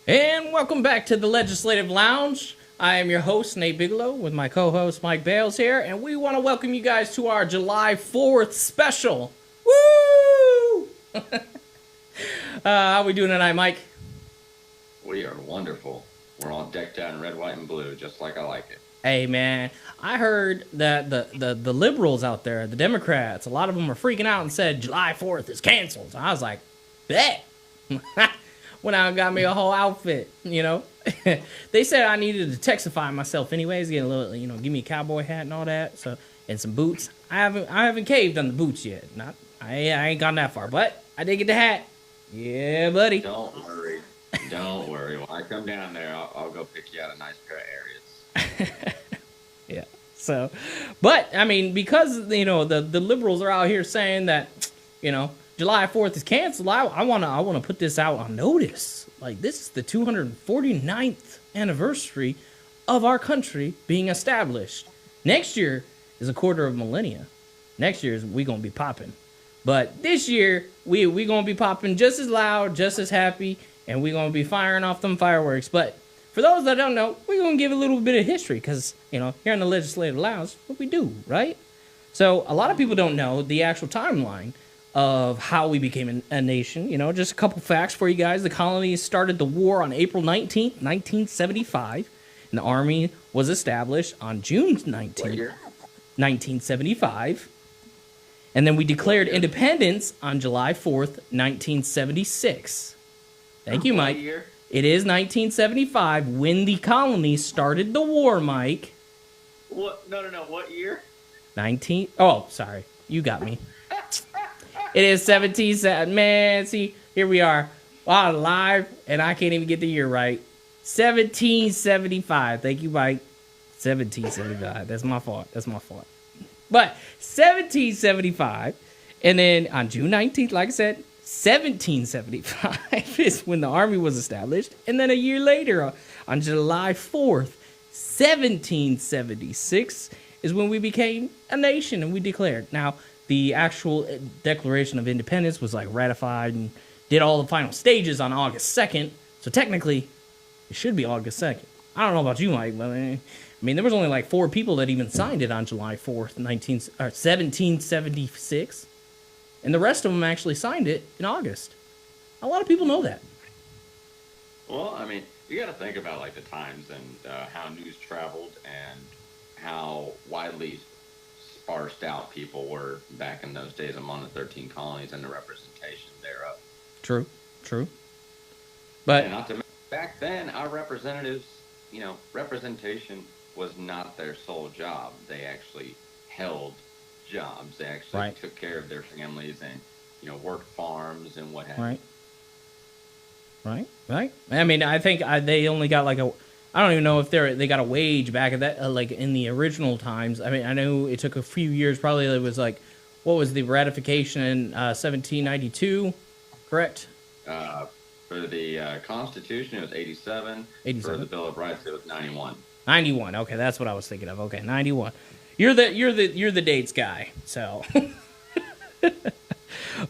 And welcome back to the Legislative Lounge. I am your host, Nate Bigelow, with my co-host, Mike Bales here, and we want to welcome you guys to our July 4th special. Woo! How we doing tonight, Mike? We are wonderful. We're all decked out in red, white, and blue, just like I like it. Hey, man, I heard that the liberals out there, the Democrats, a lot of them are freaking out and said July 4th is canceled. So I was like, bet. Went out and got me a whole outfit, you know. They said I needed to Texify myself anyways, get a little, give me a cowboy hat and all that, so and some boots. I haven't caved on the boots yet. I ain't gone that far, but I did get the hat. Yeah, buddy. Don't worry. Don't worry. When I come down there, I'll go pick you out a nice pair of areas. Yeah. So, but I mean, because the liberals are out here saying that, July 4th is canceled. I wanna put this out on notice. Like, this is the 249th anniversary of our country being established. Next year is a quarter of millennia. Next year is we gonna be popping. But this year we gonna be popping just as loud, just as happy, and we gonna be firing off them fireworks. But for those that don't know, we're gonna give a little bit of history because here in the Legislative Lounge, what we do, right? So a lot of people don't know the actual timeline of how we became a nation. Just a couple facts for you guys. The colonies started the war on April 19th, 1975, and the army was established on June 19th, 1975. And then we declared independence on July 4th, 1976. Thank you, Mike. It is 1975 when the colonies started the war, Mike. What? No. What year? Oh, sorry. You got me. It is 17. Man, see, here we are. Live, and I can't even get the year right. 1775. Thank you, Mike. 1775. That's my fault. But 1775, and then on June 19th, like I said, 1775 is when the army was established. And then a year later, on July 4th, 1776, is when we became a nation and we declared. Now, the actual Declaration of Independence was ratified and did all the final stages on August 2nd. So technically, it should be August 2nd. I don't know about you, Mike, but I mean, there was only 4 people that even signed it on July 4th, 1776. And the rest of them actually signed it in August. A lot of people know that. Well, I mean, you got to think about the times and how news traveled and how widely sparsed out people were back in those days among the 13 colonies and the representation thereof. True. But not to back then, our representatives, representation was not their sole job. They actually held jobs. They actually took care of their families and, worked farms and what have you. Right. I mean, I think they only got I don't even know if they got a wage back at that, in the original times. I mean, I know it took a few years. Probably it was what was the ratification in 1792, correct? For the Constitution, it was 87. 87. For the Bill of Rights, it was 91. 91. Okay, that's what I was thinking of. Okay, 91. You're the dates guy. So,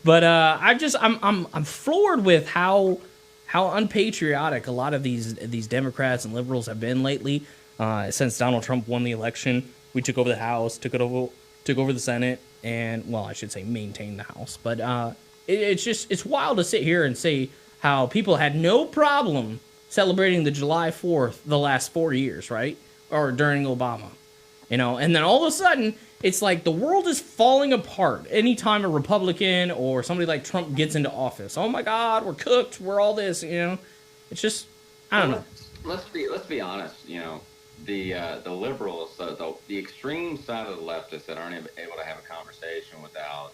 but I'm floored with how unpatriotic a lot of these Democrats and liberals have been lately. Since Donald Trump won the election, we took over the House, took over the Senate, and I should say maintained the House. But it's wild to sit here and say how people had no problem celebrating the July 4th the last 4 years, right? Or during Obama, and then all of a sudden it's the world is falling apart anytime a Republican or somebody like Trump gets into office. Oh my God, we're cooked. We're all this, It's just, I don't know. Let's be honest. The liberals, the extreme side of the leftists that aren't able to have a conversation without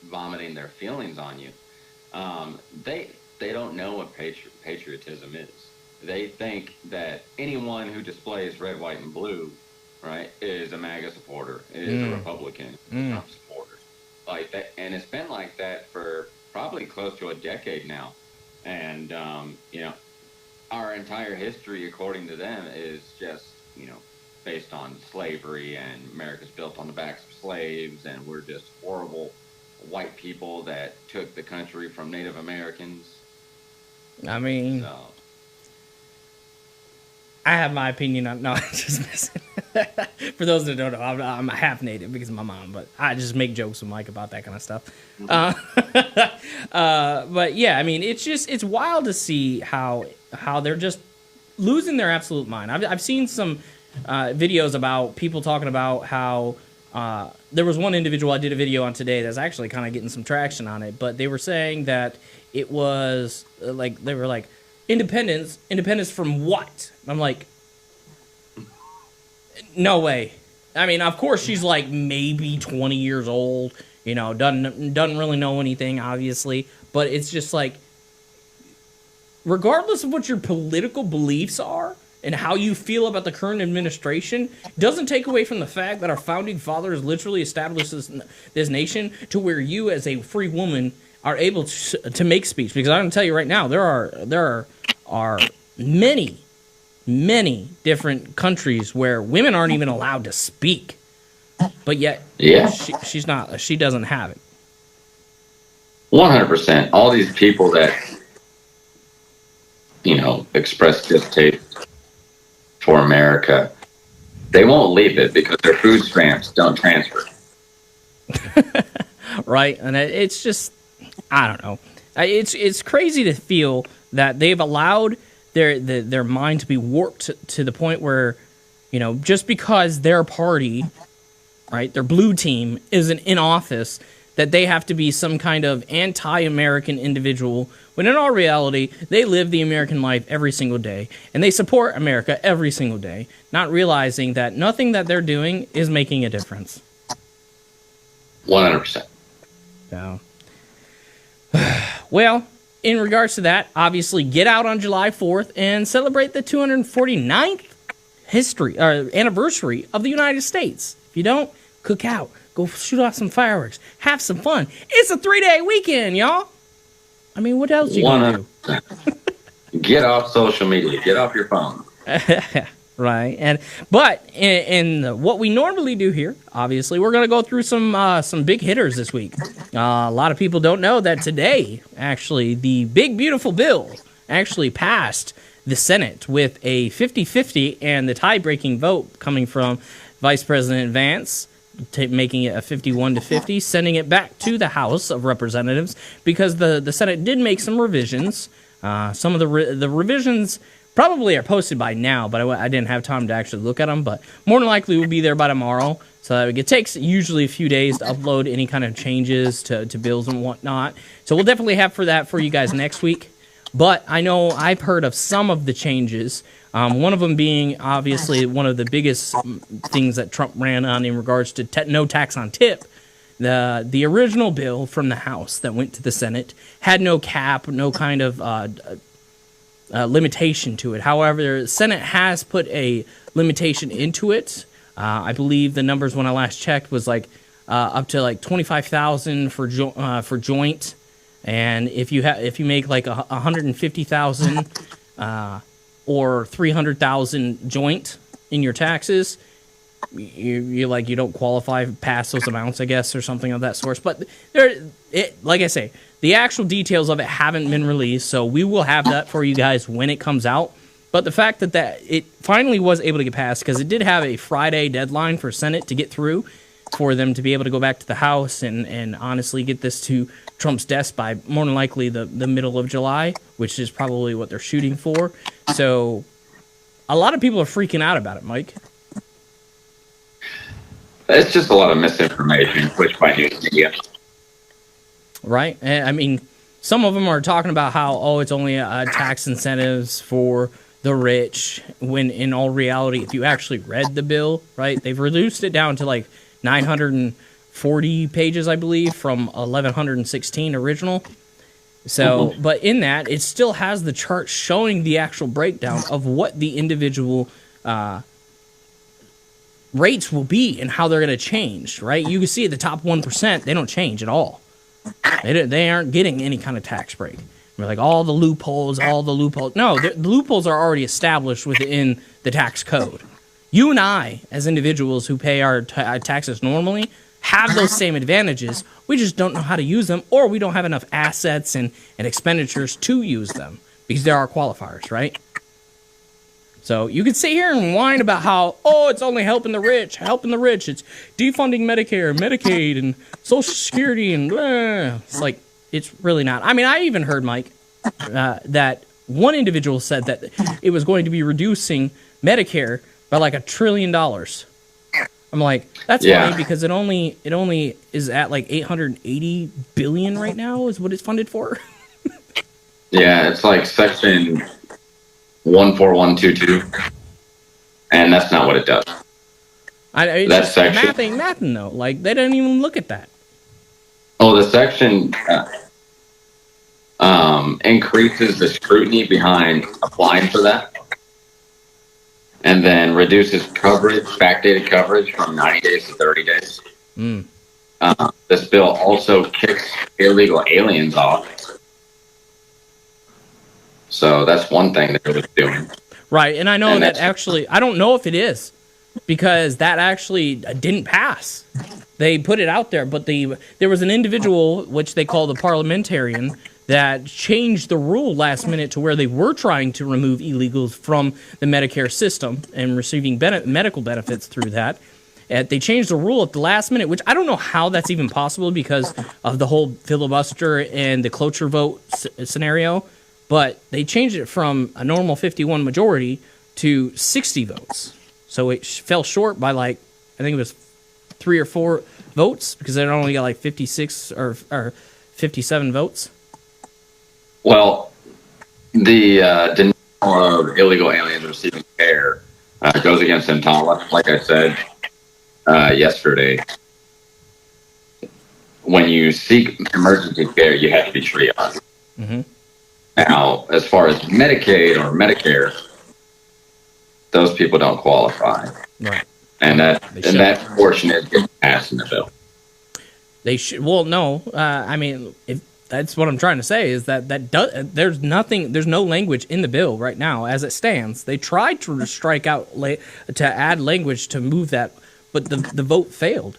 vomiting their feelings on you. They don't know what patriotism is. They think that anyone who displays red, white, and blue, right, is a MAGA supporter, is a Republican, Trump supporter, like that. And it's been like that for probably close to a decade now. And our entire history, according to them, is just based on slavery, and America's built on the backs of slaves, and we're just horrible white people that took the country from Native Americans. I mean, I have my opinion on. No, I'm just messing. For those that don't know, I'm a half native because of my mom, but I just make jokes with Mike about that kind of stuff. But yeah, I mean, it's wild to see how they're just losing their absolute mind. I've seen some videos about people talking about how there was one individual I did a video on today that's actually kind of getting some traction on it, but they were saying that it was like they were like independence from what? I'm like, no way. I mean, of course she's like maybe 20 years old, you know, doesn't really know anything, obviously, but it's just like, regardless of what your political beliefs are and how you feel about the current administration, doesn't take away from the fact that our founding fathers literally established this nation to where you as a free woman are able to make speech. Because I'm going to tell you right now, there are many different countries where women aren't even allowed to speak, but yet she doesn't have it. 100%. All these people that, you know, express distaste for America, they won't leave it because their food stamps don't transfer. Right, and it's just, I don't know. It's crazy to feel that they've allowed their mind to be warped to the point where, you know, just because their party, right, their blue team isn't in office, that they have to be some kind of anti-American individual, when in all reality, they live the American life every single day, and they support America every single day, not realizing that nothing that they're doing is making a difference. 100%. So, well, in regards to that, obviously get out on July 4th and celebrate the 249th anniversary of the United States. If you don't, cook out. Go shoot off some fireworks. Have some fun. It's a 3-day weekend, y'all. I mean, what else you gonna do? Get off social media. Get off your phone. Right. But in what we normally do here, obviously, we're going to go through some big hitters this week. A lot of people don't know that today, actually, the big, beautiful bill actually passed the Senate with a 50-50 and the tie-breaking vote coming from Vice President Vance, making it a 51-50, sending it back to the House of Representatives because the Senate did make some revisions. Some of the revisions probably are posted by now, but I didn't have time to actually look at them. But more than likely will be there by tomorrow. So it takes usually a few days to upload any kind of changes to bills and whatnot. So we'll definitely have that for you guys next week. But I know I've heard of some of the changes. One of them being obviously one of the biggest things that Trump ran on in regards to no tax on tip. The original bill from the House that went to the Senate had no cap, no kind of limitation to it. However, the Senate has put a limitation into it. I believe the numbers when I last checked was like up to like $25,000 for joint, and if you make like 150,000 or 300,000 joint in your taxes, you don't qualify past those amounts, I guess, or something of that sort. But like I say, the actual details of it haven't been released, so we will have that for you guys when it comes out. But the fact that it finally was able to get passed, because it did have a Friday deadline for Senate to get through, for them to be able to go back to the House and honestly get this to Trump's desk by more than likely the middle of July, which is probably what they're shooting for. So a lot of people are freaking out about it, Mike. It's just a lot of misinformation pushed by news media. Right. I mean, some of them are talking about how, it's only tax incentives for the rich, when in all reality, if you actually read the bill, right, they've reduced it down to like 940 pages, I believe, from 1,116 original. So, but in that, it still has the chart showing the actual breakdown of what the individual rates will be and how they're going to change, right? You can see at the top 1%, they don't change at all. They aren't getting any kind of tax break. We're like, all the loopholes. No, the loopholes are already established within the tax code. You and I, as individuals who pay our taxes normally, have those same advantages. We just don't know how to use them, or we don't have enough assets and expenditures to use them, because there are qualifiers, right? So you can sit here and whine about how, oh, it's only helping the rich. It's defunding Medicare, Medicaid, and Social Security, and blah. It's like, it's really not. I mean, I even heard, Mike, that one individual said that it was going to be reducing Medicare by like $1 trillion. I'm like, that's funny because it only is at like 880 billion right now is what it's funded for. Yeah, it's like section 14122, and that's not what it does. That's section math ain't mathing though. Like they didn't even look at that. Oh, the section increases the scrutiny behind applying for that, and then reduces coverage, backdated coverage from 90 days to 30 days. This bill also kicks illegal aliens off. So that's one thing that it was doing. Right, and I know that actually, I don't know if it is, because that actually didn't pass. They put it out there, but there was an individual, which they call the parliamentarian, that changed the rule last minute to where they were trying to remove illegals from the Medicare system and receiving medical benefits through that. And they changed the rule at the last minute, which I don't know how that's even possible because of the whole filibuster and the cloture vote scenario. But they changed it from a normal 51 majority to 60 votes. So it fell short by like, I think it was 3 or 4 votes because they only got like 56 or 57 votes. Well, the denial of illegal aliens receiving care goes against EMTALA. Like I said yesterday, when you seek emergency care, you have to be triaged. Mm-hmm. Now, as far as Medicaid or Medicare, those people don't qualify. Right. And that portion is getting passed in the bill. They should. Well, no. I mean, if that's what I'm trying to say is that there's no language in the bill right now as it stands. They tried to strike out to add language to move that, but the vote failed.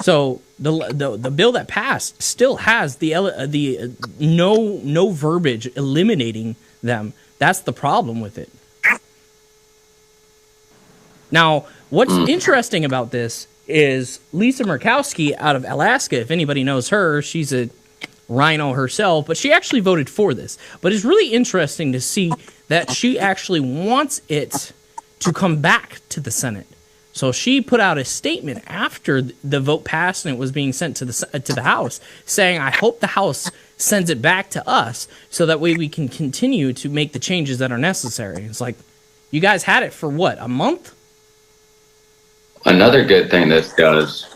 So the bill that passed still has the no verbiage eliminating them. That's the problem with it. Now, what's interesting about this is Lisa Murkowski out of Alaska. If anybody knows her, she's a rhino herself, but she actually voted for this. But it's really interesting to see that she actually wants it to come back to the Senate. So she put out a statement after the vote passed and it was being sent to the House, saying, "I hope the House sends it back to us so that way we can continue to make the changes that are necessary." It's like, you guys had it for what, a month? Another good thing this does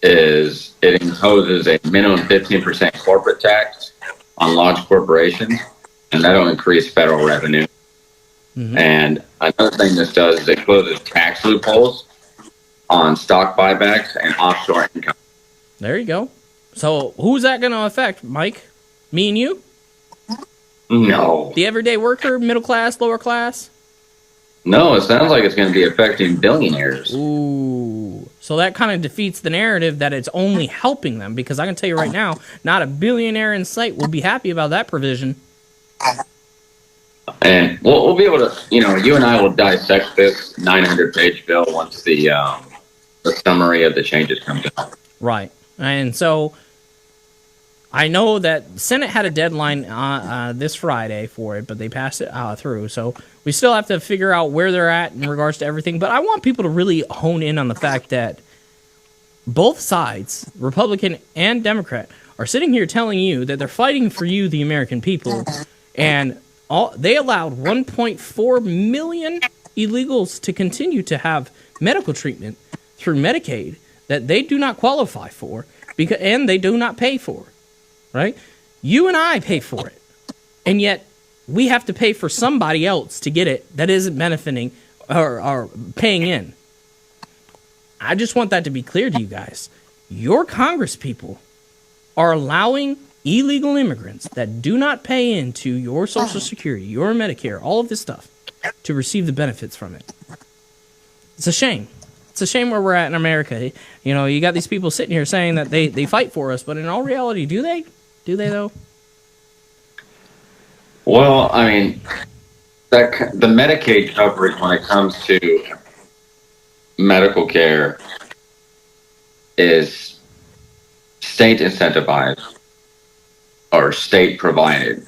is it imposes a minimum 15% corporate tax on large corporations, and that'll increase federal revenue. Mm-hmm. And another thing this does is it closes tax loopholes on stock buybacks and offshore income. There you go. So who's that going to affect, Mike? Me and you? No. The everyday worker, middle class, lower class? No, it sounds like it's going to be affecting billionaires. Ooh. So that kind of defeats the narrative that it's only helping them, because I can tell you right now, not a billionaire in sight will be happy about that provision. And we'll be able to, you and I will dissect this 900-page bill once the summary of the changes comes out. Right. And so I know that the Senate had a deadline this Friday for it, but they passed it through. So we still have to figure out where they're at in regards to everything. But I want people to really hone in on the fact that both sides, Republican and Democrat, are sitting here telling you that they're fighting for you, the American people, and they allowed 1.4 million illegals to continue to have medical treatment through Medicaid that they do not qualify for, and they do not pay for, right? You and I pay for it, and yet we have to pay for somebody else to get it that isn't benefiting or paying in. I just want that to be clear to you guys. Your Congress people are allowing illegal immigrants that do not pay into your Social Security, your Medicare, all of this stuff, to receive the benefits from it. It's a shame. It's a shame where we're at in America. You got these people sitting here saying that they fight for us, but in all reality, do they? Do they, though? Well, I mean, the Medicaid coverage when it comes to medical care is state incentivized or state provided.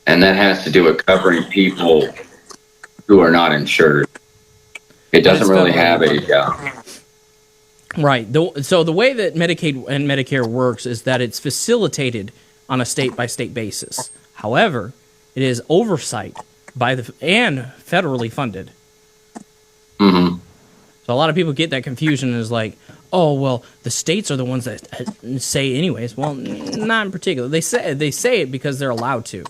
And that has to do with covering people who are not insured. It doesn't really have a... Right. So the way that Medicaid and Medicare works is that it's facilitated on a state-by-state basis. However, it is oversight and federally funded. Mm-hmm. So a lot of people get that confusion and is like, oh, well, the states are the ones that say anyways. Well, not in particular. They say it because they're allowed to,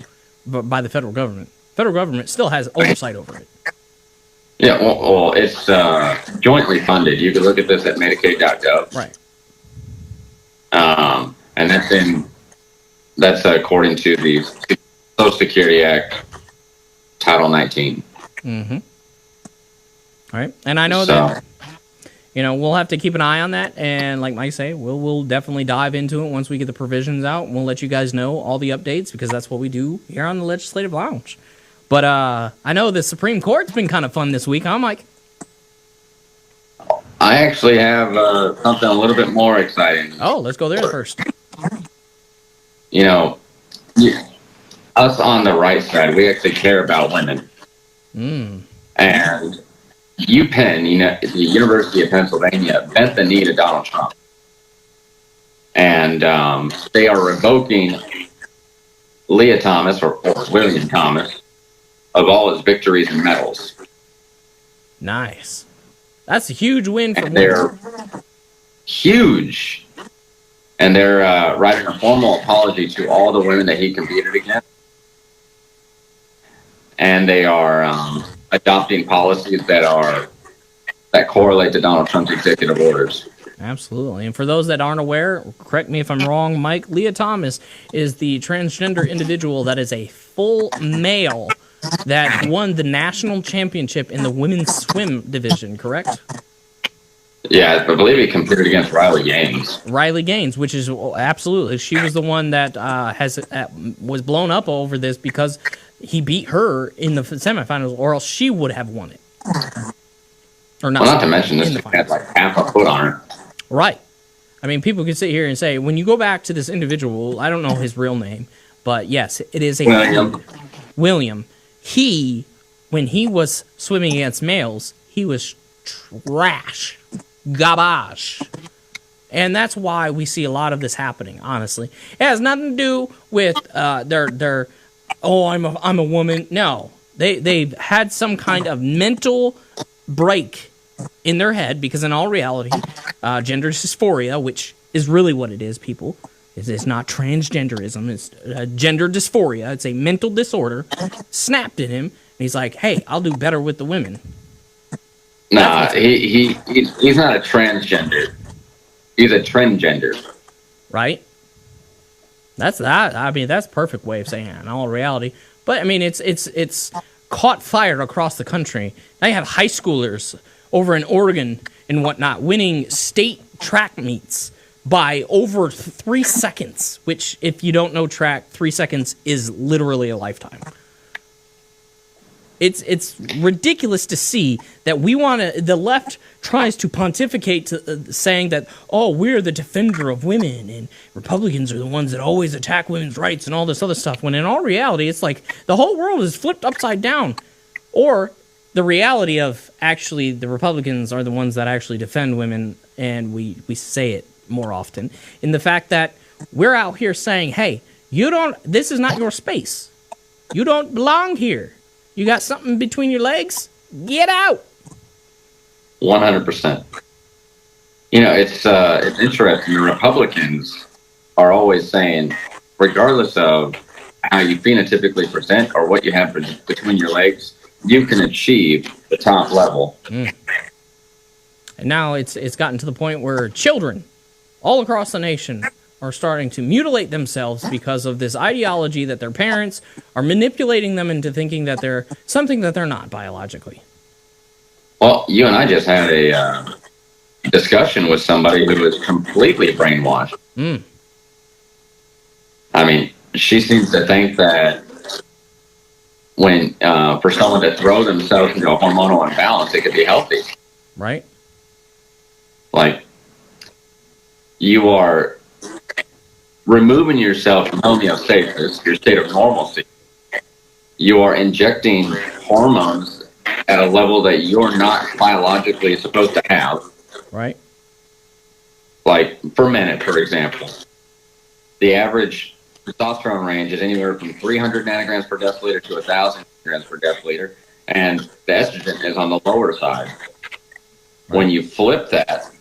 but by the federal government. Federal government still has oversight over it. Yeah, well, it's jointly funded. You can look at this at Medicaid.gov. Right. And that's according to the Social Security Act, Title 19. Mm-hmm. All right. And I know that, we'll have to keep an eye on that. And like Mike say, we'll definitely dive into it once we get the provisions out. And we'll let you guys know all the updates because that's what we do here on the Legislative Lounge. But I know the Supreme Court's been kind of fun this week, huh, Mike? I actually have something a little bit more exciting. Oh, let's go there first. Us on the right side, we actually care about women. Mm. And UPenn, the University of Pennsylvania, bent the knee to Donald Trump. And they are revoking Leah Thomas, or William Thomas, of all his victories and medals. Nice. That's a huge win for they're huge. And they're writing a formal apology to all the women that he competed against. And they are adopting policies that correlate to Donald Trump's executive orders. Absolutely. And for those that aren't aware, correct me if I'm wrong, Mike, Leah Thomas is the transgender individual that is a full male that won the national championship in the women's swim division, correct? Yeah, I believe he competed against Riley Gaines. Riley Gaines, which is absolutely, she was the one that was blown up over this because he beat her in the semifinals, or else she would have won it. Or not. Well, not to mention this thing had like half a foot on her. Right. I mean, people could sit here and say, when you go back to this individual, I don't know his real name, but yes, it is William. When he was swimming against males, he was trash. Garbage. And that's why we see a lot of this happening, honestly. It has nothing to do with their I'm a woman. No. They've had some kind of mental break in their head, because in all reality, gender dysphoria, which is really what it is, people, it's not transgenderism, it's gender dysphoria. It's a mental disorder. Snapped at him, and he's like, hey, I'll do better with the women. Nah, he's not a transgender. He's a trendgender. Right? That's that. I mean, that's a perfect way of saying it in all reality. But I mean, it's caught fire across the country. Now you have high schoolers over in Oregon and whatnot winning state track meets by over 3 seconds, which, if you don't know track, 3 seconds is literally a lifetime. It's ridiculous to see that the left tries to pontificate to, saying that, oh, we're the defender of women and Republicans are the ones that always attack women's rights and all this other stuff, when in all reality, it's like the whole world is flipped upside down. Or the reality of actually the Republicans are the ones that actually defend women, and we say it more often, in the fact that we're out here saying, hey, this is not your space. You don't belong here. You got something between your legs? Get out. 100%. It's interesting. The Republicans are always saying, regardless of how you phenotypically present or what you have between your legs, you can achieve the top level. Mm. And now it's gotten to the point where children all across the nation are starting to mutilate themselves because of this ideology that their parents are manipulating them into thinking that they're something that they're not biologically. Well, you and I just had a discussion with somebody who was completely brainwashed. Mm. I mean, she seems to think that when for someone to throw themselves into a hormonal imbalance, it could be healthy. Right. Like, you are removing yourself from homeostasis, your state of normalcy. You are injecting hormones at a level that you're not biologically supposed to have. Right. Like, for men, for example, the average testosterone range is anywhere from 300 nanograms per deciliter to 1,000 nanograms per deciliter, and the estrogen is on the lower side. Right. When you flip that,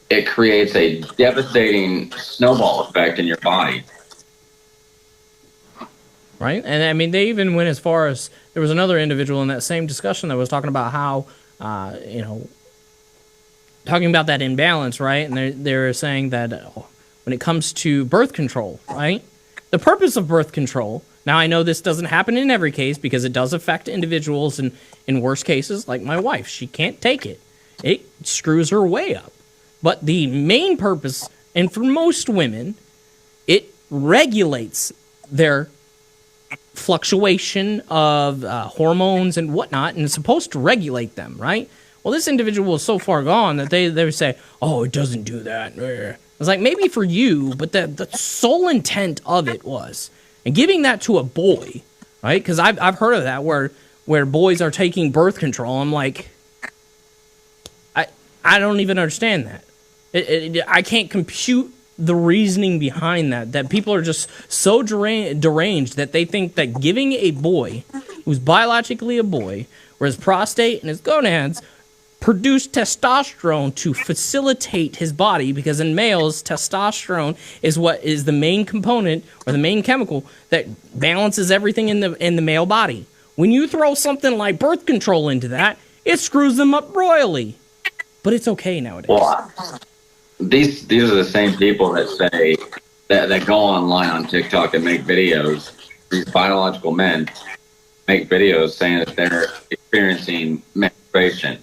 it creates a devastating snowball effect in your body. Right. And I mean, they even went as far as, there was another individual in that same discussion that was talking about how, talking about that imbalance, right? And they're saying that when it comes to birth control, right? The purpose of birth control, now I know this doesn't happen in every case because it does affect individuals in worse cases, like my wife. She can't take it. It screws her way up. But the main purpose, and for most women, it regulates their fluctuation of hormones and whatnot, and it's supposed to regulate them, right? Well, this individual was so far gone that they would say, oh, it doesn't do that. I was like, maybe for you, but the sole intent of it was, and giving that to a boy, right? Because I've heard of that where boys are taking birth control. I'm like, I don't even understand that. I can't compute the reasoning behind that people are just so deranged that they think that giving a boy who's biologically a boy, where his prostate and his gonads produce testosterone to facilitate his body, because in males, testosterone is what is the main component or the main chemical that balances everything in the male body. When you throw something like birth control into that, it screws them up royally. But it's okay nowadays. Well, these are the same people that say that go online on TikTok and make videos. These biological men make videos saying that they're experiencing menstruation.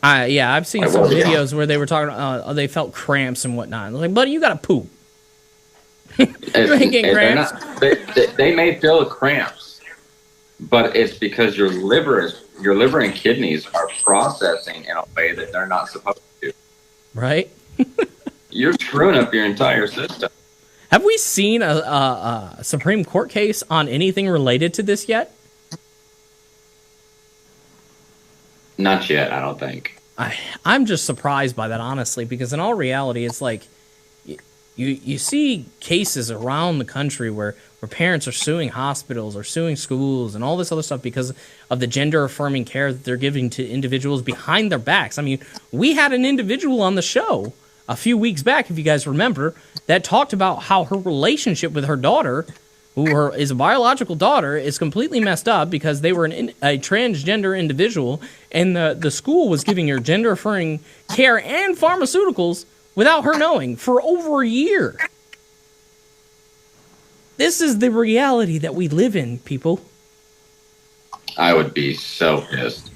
Yeah, I've seen some videos where they were talking. They felt cramps and whatnot. Like, buddy, you got to poop. You ain't getting cramps. They may feel cramps, but it's because your liver and kidneys are processing in a way that they're not supposed to. Right. You're screwing up your entire system. Have we seen a Supreme Court case on anything related to this yet? Not yet, I don't think. I'm just surprised by that, honestly, because in all reality, it's like you see cases around the country where parents are suing hospitals or suing schools and all this other stuff because of the gender-affirming care that they're giving to individuals behind their backs. I mean, we had an individual on the show a few weeks back, if you guys remember, that talked about how her relationship with her daughter, who is a biological daughter, is completely messed up because they were a transgender individual, and the school was giving her gender-affirming care and pharmaceuticals without her knowing for over a year. This is the reality that we live in, people. I would be so pissed.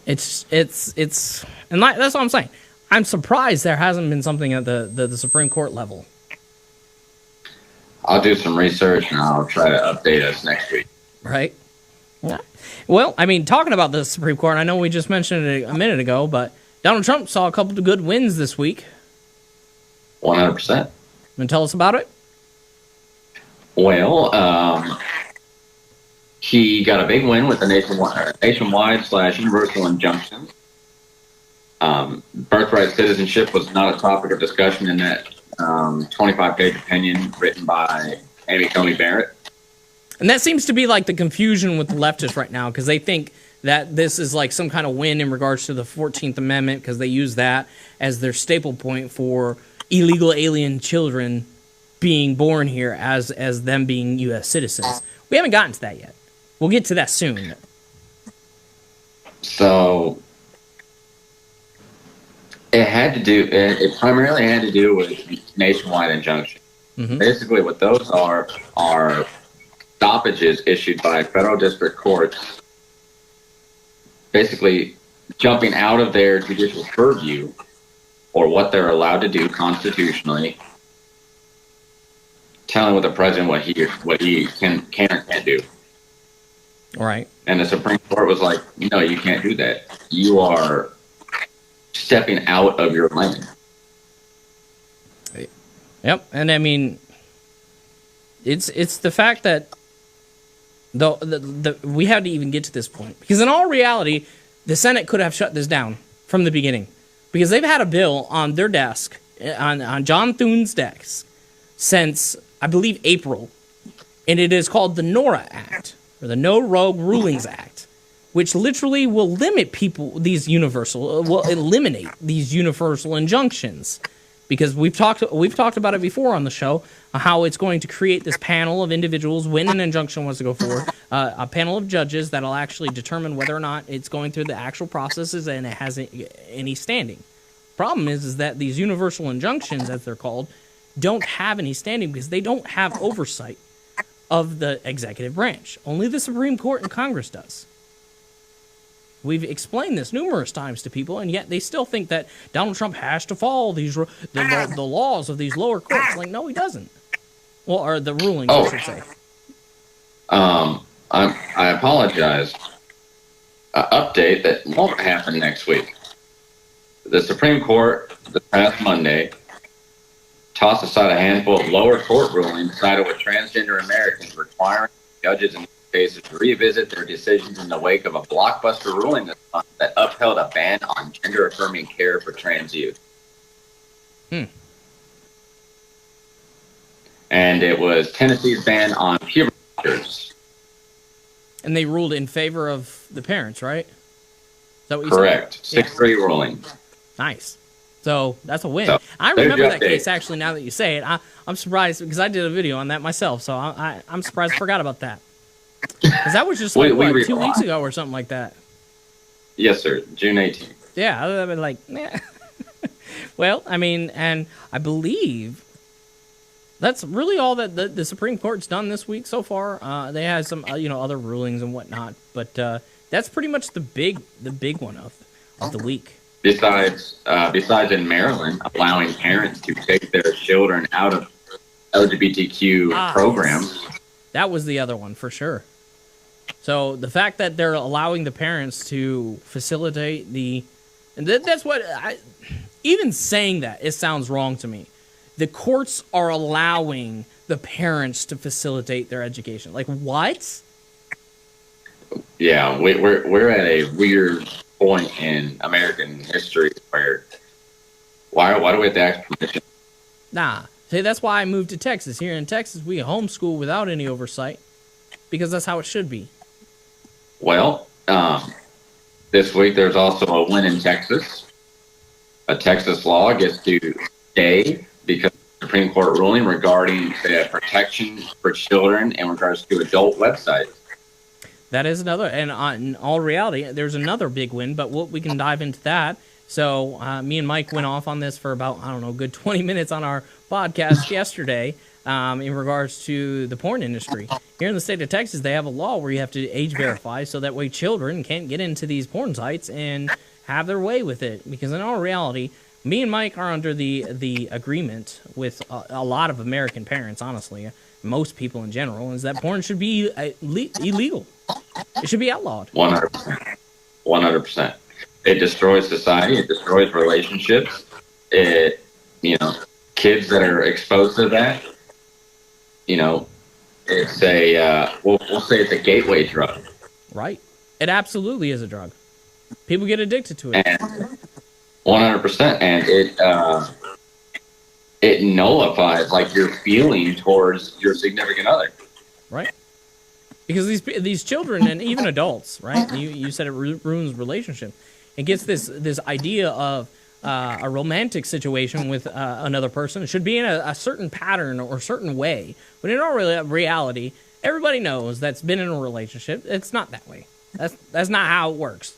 It's and that's what I'm saying. I'm surprised there hasn't been something at the Supreme Court level. I'll do some research and I'll try to update us next week. Right. Yeah. Well, I mean, talking about the Supreme Court, I know we just mentioned it a minute ago, but Donald Trump saw a couple of good wins this week. 100%. And tell us about it? Well, he got a big win with the nationwide/universal injunction. Birthright citizenship was not a topic of discussion in that 25-page opinion written by Amy Coney Barrett. And that seems to be like the confusion with the leftists right now, because they think that this is like some kind of win in regards to the 14th Amendment, because they use that as their staple point for illegal alien children being born here as them being U.S. citizens. We haven't gotten to that yet. We'll get to that soon. So it primarily had to do with nationwide injunction. Mm-hmm. Basically what those are stoppages issued by federal district courts, basically jumping out of their judicial purview or what they're allowed to do constitutionally telling what the president what he can or can't do. Right. And the Supreme Court was like, no, you can't do that. You are stepping out of your lane. Yep. And I mean, it's the fact that we had to even get to this point, because in all reality, the Senate could have shut this down from the beginning, because they've had a bill on their desk, on John Thune's desk, since I believe April, and it is called the NORA Act, or the No Rogue Rulings Act, which literally will limit will eliminate these universal injunctions. Because we've talked about it before on the show, how it's going to create this panel of individuals when an injunction wants to go forward, a panel of judges that'll actually determine whether or not it's going through the actual processes and it has any standing. Problem is that these universal injunctions, as they're called, don't have any standing because they don't have oversight of the executive branch. Only the Supreme Court and Congress does. We've explained this numerous times to people, and yet they still think that Donald Trump has to follow the laws of these lower courts. Like, no, he doesn't. Well, or the rulings, I should say. I apologize. Update that won't happen next week. The Supreme Court, this past Monday, tossed aside a handful of lower court rulings sided with transgender Americans, requiring judges in cases to revisit their decisions in the wake of a blockbuster ruling this month that upheld a ban on gender-affirming care for trans youth. And it was Tennessee's ban on puberty blockers. And they ruled in favor of the parents, right? Is that what you Correct. said? 6-3 ruling. Nice. So that's a win. So, I remember that case, actually, now that you say it. I'm surprised, because I did a video on that myself, so I'm surprised I forgot about that. Because that was just like, 2 weeks ago or something like that. Yes, sir. June 18th. Yeah, I've been like, yeah. Well, I mean, and I believe that's really all that the Supreme Court's done this week so far. They had some, other rulings and whatnot, but that's pretty much the big one of the week. Besides in Maryland, allowing parents to take their children out of LGBTQ programs. That was the other one for sure. So the fact that they're allowing the parents to facilitate and that's what even saying that, it sounds wrong to me. The courts are allowing the parents to facilitate their education. Like, what? Yeah, we're at a weird point in American history where why do we have to ask permission? Nah. See, that's why I moved to Texas. Here in Texas, we homeschool without any oversight, because that's how it should be. Well, this week there's also a win in Texas. A Texas law gets to stay because of the Supreme Court ruling regarding the protection for children in regards to adult websites. That is another, and in all reality, there's another big win, but we can dive into that. So me and Mike went off on this for about, good 20 minutes on our podcast yesterday in regards to the porn industry. Here in the state of Texas, they have a law where you have to age verify so that way children can't get into these porn sites and have their way with it. Because in all reality, me and Mike are under the agreement with a lot of American parents, honestly, most people in general, is that porn should be illegal. It should be outlawed. 100%. 100%. It destroys society. It destroys relationships. It, kids that are exposed to that, it's a, we'll say it's a gateway drug. Right. It absolutely is a drug. People get addicted to it. And 100%. And it nullifies like your feeling towards your significant other. Right. Because these children and even adults, right? You said it ruins relationship. It gets this idea of a romantic situation with another person. It should be in a certain pattern or certain way. But in all reality, everybody knows that's been in a relationship. It's not that way. That's not how it works.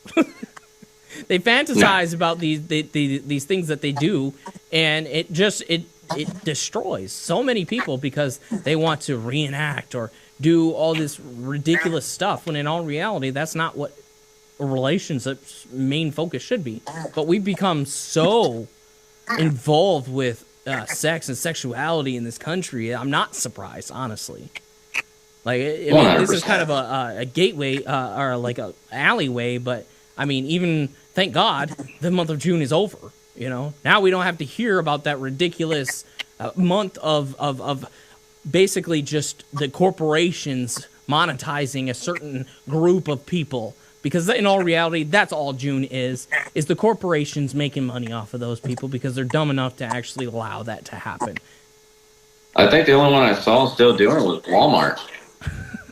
They fantasize about these things that they do, and it destroys so many people because they want to reenact or do all this ridiculous stuff, when in all reality, that's not what a relationship's main focus should be. But we've become so involved with sex and sexuality in this country, I'm not surprised, honestly. Like, I mean, this is kind of a gateway or like a alleyway, but I mean, even thank God the month of June is over. You know, now we don't have to hear about that ridiculous month of basically just the corporations monetizing a certain group of people. Because in all reality, that's all June is the corporations making money off of those people because they're dumb enough to actually allow that to happen. I think the only one I saw still doing it was Walmart.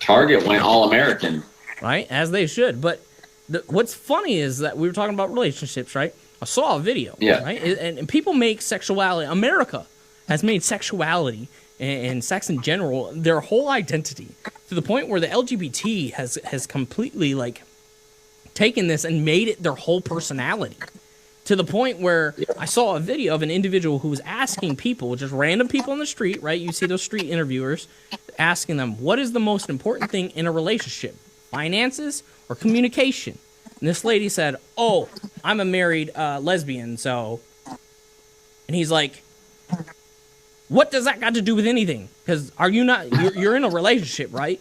Target went all American. Right, as they should. But what's funny is that we were talking about relationships, right? I saw a video, right? And people make sexuality, America has made sexuality and sex in general their whole identity to the point where the LGBT has completely, like, taken this and made it their whole personality to the point where I saw a video of an individual who was asking people, just random people on the street, right? You see those street interviewers asking them, what is the most important thing in a relationship? Finances or communication? And this lady said, oh, I'm a married lesbian, so... And he's like, what does that got to do with anything? Because are you not... You're in a relationship, right?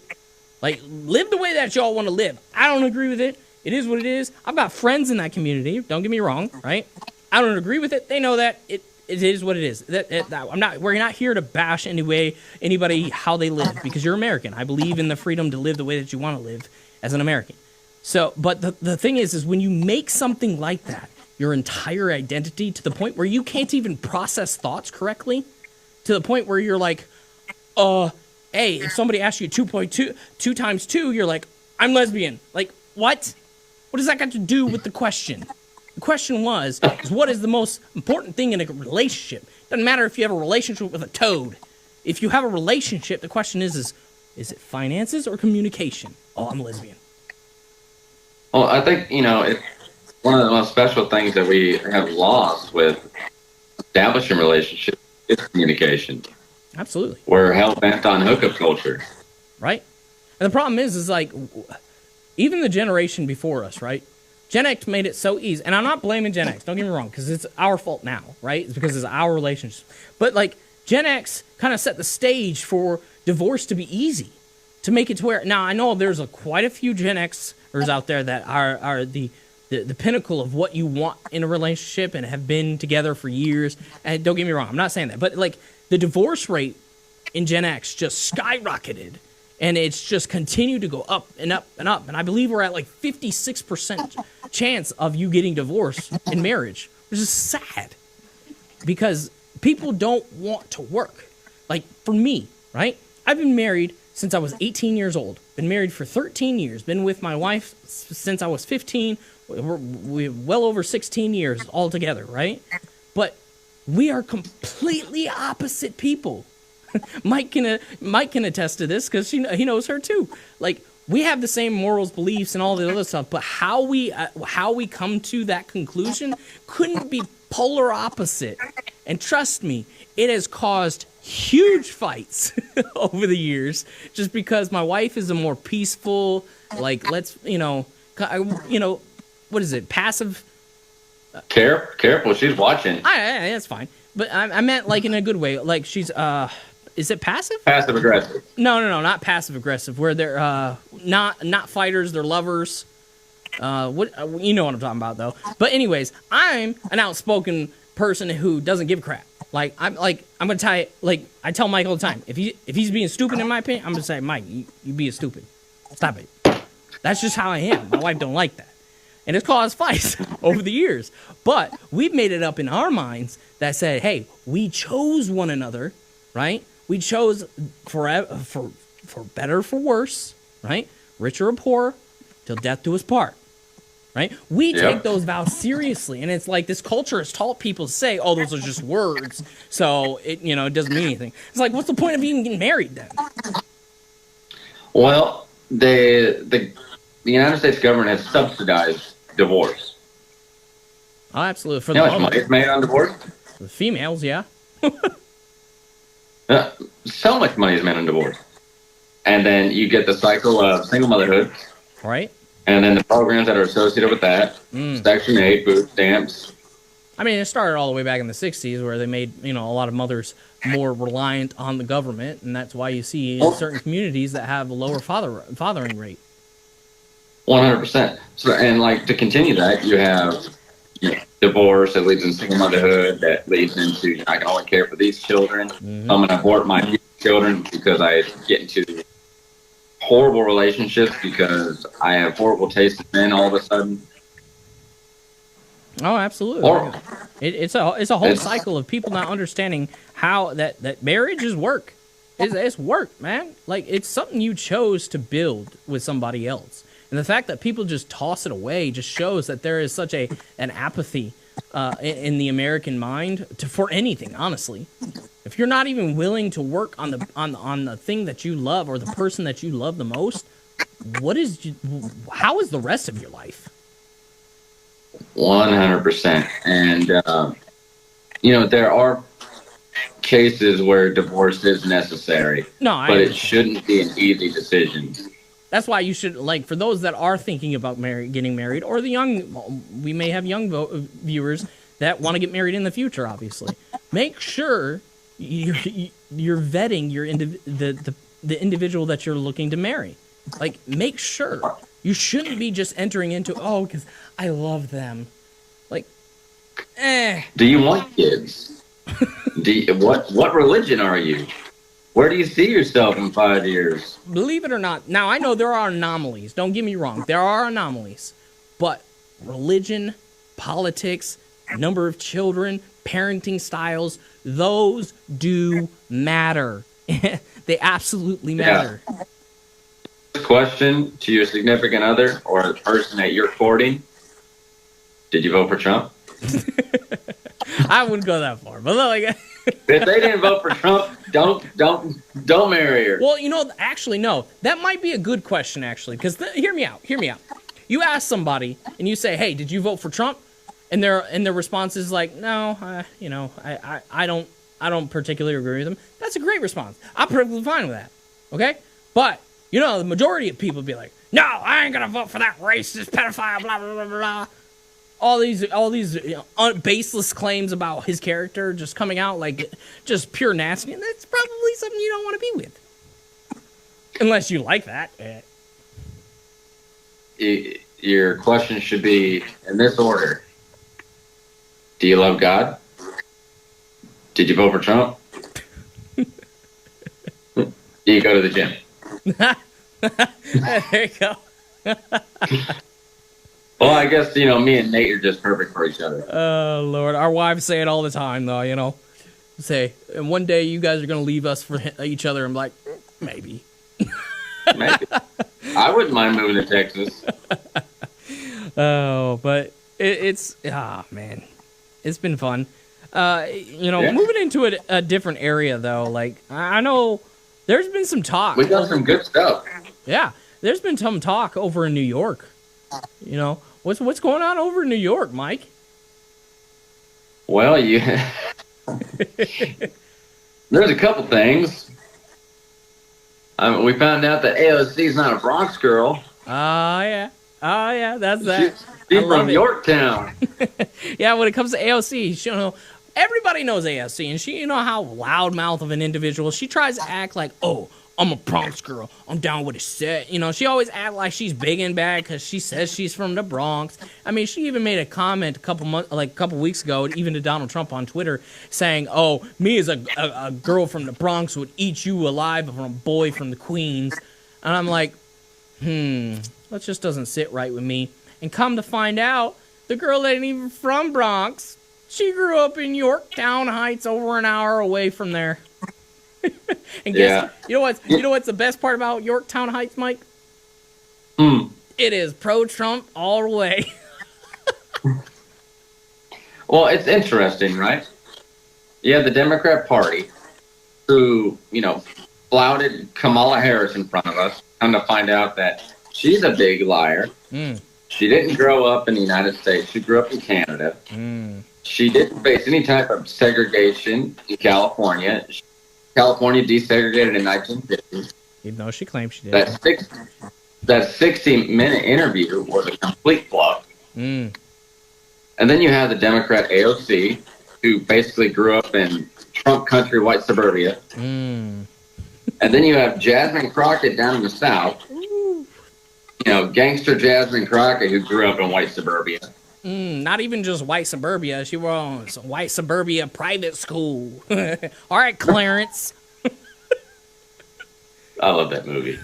Like, live the way that y'all want to live. I don't agree with it. It is what it is. I've got friends in that community. Don't get me wrong, right? I don't agree with it. They know that it is what it is. We're not here to bash anybody how they live because you're American. I believe in the freedom to live the way that you want to live as an American. So, but the thing is when you make something like that, your entire identity to the point where you can't even process thoughts correctly, to the point where you're like, hey, if somebody asks you 2 times 2, you're like, I'm lesbian. Like, what? What does that got to do with the question? The question was what is the most important thing in a relationship? Doesn't matter if you have a relationship with a toad. If you have a relationship, the question is it finances or communication? Oh, I'm lesbian. Well, I think, it's one of the most special things that we have lost with establishing relationships is communication. Absolutely. We're hell-bent on hookup culture. Right? And the problem is like... Even the generation before us, right? Gen X made it so easy. And I'm not blaming Gen X. Don't get me wrong, because it's our fault now, right? It's because it's our relationship. But, like, Gen X kind of set the stage for divorce to be easy. To make it to where... Now, I know there's quite a few Gen Xers out there that are the pinnacle of what you want in a relationship and have been together for years. And don't get me wrong, I'm not saying that. But, like, the divorce rate in Gen X just skyrocketed. And it's just continued to go up and up and up. And I believe we're at like 56% chance of you getting divorced in marriage, which is sad. Because people don't want to work. Like, for me, right? I've been married since I was 18 years old. Been married for 13 years. Been with my wife since I was 15. We're well over 16 years altogether, right? But we are completely opposite people. Mike can attest to this because he knows her too. Like, we have the same morals, beliefs, and all the other stuff, but how we come to that conclusion couldn't be polar opposite. And trust me, it has caused huge fights over the years, just because my wife is a more peaceful, like, let's what is it, passive? Careful, she's watching. That's fine, but I meant like in a good way. Like she's Is it passive? Passive aggressive. No, not passive aggressive. Where they're not fighters, they're lovers. What you know what I'm talking about though. But anyways, I'm an outspoken person who doesn't give a crap. I'm gonna tell you, like I tell Mike all the time. If he's being stupid in my opinion, I'm gonna say, Mike, you being stupid. Stop it. That's just how I am. My wife don't like that. And it's caused fights over the years. But we've made it up in our minds that said, hey, we chose one another, right? We chose for better or for worse, right? Rich or poor, till death do us part, right? We take those vows seriously, and it's like this culture has taught people to say, "Oh, those are just words," so it doesn't mean anything. It's like, what's the point of even getting married then? Well, the United States government has subsidized divorce. Oh, absolutely. For you know how much money is made on divorce? The females, yeah. So much money is made on divorce. And then you get the cycle of single motherhood. Right. And then the programs that are associated with that. Section 8, food stamps. I mean, it started all the way back in the 60s where they made, a lot of mothers more reliant on the government, and that's why you see in certain communities that have a lower fathering rate. 100%. So, and like to continue that, you have divorce that leads into single motherhood, that leads into I can only care for these children. Mm-hmm. I'm going to abort my children because I get into horrible relationships because I have horrible taste in men all of a sudden. Oh, absolutely. It's a whole cycle of people not understanding how that marriage is work. It's work, man. Like, it's something you chose to build with somebody else. And the fact that people just toss it away just shows that there is such an apathy in the American mind for anything, honestly. If you're not even willing to work on the thing that you love or the person that you love the most, how is the rest of your life? 100%. And, there are cases where divorce is necessary, but it shouldn't be an easy decision. That's why you should, like, for those that are thinking about getting married, or we may have young viewers that want to get married in the future, obviously. Make sure you're vetting the individual that you're looking to marry. Like, make sure. You shouldn't be just entering into, because I love them. Like, Do you want kids? What religion are you? Where do you see yourself in 5 years? Believe it or not, now I know there are anomalies. Don't get me wrong. There are anomalies. But religion, politics, number of children, parenting styles, those do matter. They absolutely matter. Yeah. Question to your significant other or the person that you're courting: did you vote for Trump? I wouldn't go that far, but like, if they didn't vote for Trump, don't marry her. Well, actually, no. That might be a good question, actually, because hear me out. You ask somebody and you say, "Hey, did you vote for Trump?" And their response is like, "No, I don't particularly agree with him." That's a great response. I'm perfectly fine with that. Okay, but the majority of people be like, "No, I ain't gonna vote for that racist pedophile." Blah blah blah blah. All these baseless claims about his character just coming out like just pure nasty, and that's probably something you don't want to be with, unless you like that. Your question should be in this order: do you love God? Did you vote for Trump? Do you go to the gym? There you go. Well, I guess, me and Nate are just perfect for each other. Oh, Lord. Our wives say it all the time, though, Say, and one day you guys are going to leave us for each other. I'm like, maybe. Maybe. I wouldn't mind moving to Texas. Oh, but man. It's been fun. Moving into a different area, though, like, I know there's been some talk. We got some good stuff. Yeah, there's been some talk over in New York. What's going on over in New York, Mike? Well, there's a couple things. We found out that AOC is not a Bronx girl. Oh yeah, that's that. She's from Yorktown. Yeah, when it comes to AOC, everybody knows AOC, and she, how loudmouth of an individual. She tries to act like, I'm a Bronx girl. I'm down with it set. She always act like she's big and bad because she says she's from the Bronx. I mean, she even made a comment a couple weeks ago, even to Donald Trump on Twitter, saying, me as a girl from the Bronx would eat you alive from a boy from the Queens. And I'm like, that just doesn't sit right with me. And come to find out, the girl ain't even from Bronx. She grew up in Yorktown Heights, over an hour away from there. And guess you know what's the best part about Yorktown Heights, Mike? It is pro-Trump all the way. Well, it's interesting, right? You have the Democrat Party, who flouted Kamala Harris in front of us. Come to find out that she's a big liar. She didn't grow up in the United States. She grew up in Canada. She didn't face any type of segregation in California. California desegregated in 1950. Even though she claims she did. That 60-minute interview was a complete bluff. And then you have the Democrat AOC, who basically grew up in Trump country, white suburbia. Mm. And then you have Jasmine Crockett down in the South. Ooh. You know, gangster Jasmine Crockett, who grew up in white suburbia. Not even just white suburbia. She was white suburbia private school. All right, Clarence. I love that movie.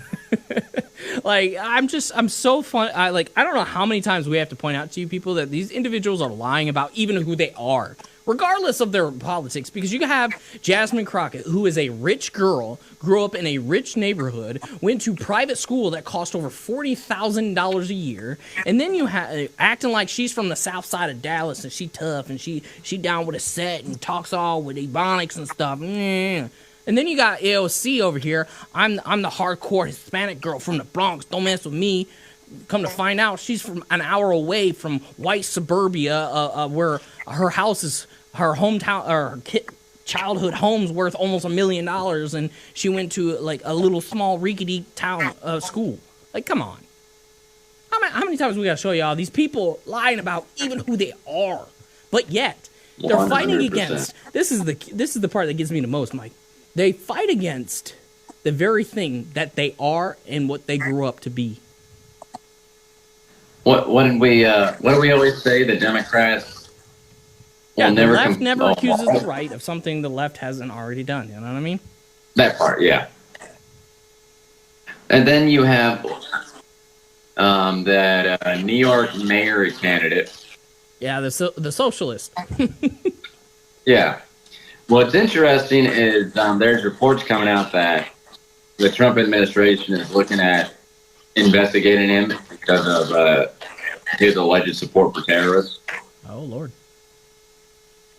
Like, I'm so fun. I don't know how many times we have to point out to you people that these individuals are lying about even who they are, regardless of their politics. Because you have Jasmine Crockett, who is a rich girl, grew up in a rich neighborhood, went to private school that cost over $40,000 a year, and then you have acting like she's from the south side of Dallas and she tough and she down with a set and talks all with ebonics and stuff. And then you got AOC over here. I'm the hardcore Hispanic girl from the Bronx. Don't mess with me. Come to find out, she's from an hour away from white suburbia, where her house is her hometown or her childhood home's worth almost $1 million, and she went to like a little small rickety town school. Like, come on. How many times we gotta show y'all these people lying about even who they are, but yet they're 100%. Fighting against. This is the part that gets me the most, Mike. They fight against the very thing that they are and what they grew up to be. What do we always say? The Democrats the left never accuses the right of something the left hasn't already done. You know what I mean? That part, yeah. And then you have that New York mayor candidate. Yeah, the socialist. Yeah. What's interesting is there's reports coming out that the Trump administration is looking at investigating him because of his alleged support for terrorists. Oh, Lord.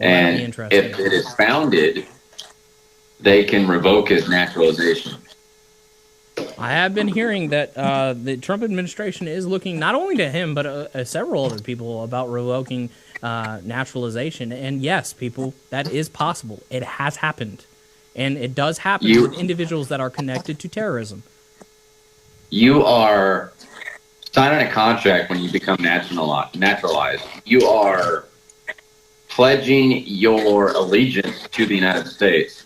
Well, and if it is founded, they can revoke his naturalization. I have been hearing that the Trump administration is looking not only to him, but several other people about revoking naturalization. And yes, people, that is possible. It has happened. And it does happen with individuals that are connected to terrorism. You are signing a contract when you become naturalized. You are pledging your allegiance to the United States.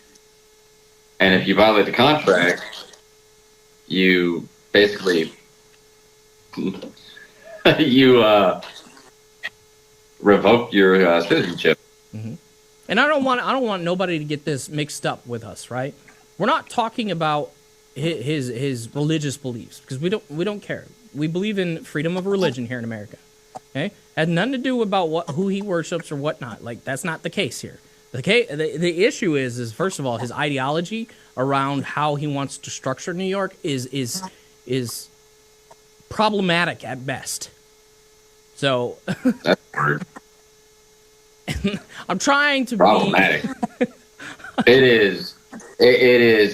And if you violate the contract, you basically revoke your citizenship. Mm-hmm. And I don't want nobody to get this mixed up with us, right? We're not talking about his religious beliefs, because we don't care. We believe in freedom of religion here in America. Okay, has nothing to do about who he worships or whatnot. Like, that's not the case here. The issue is first of all, his ideology around how he wants to structure New York is problematic at best. So that's weird. I'm trying to problematic. It is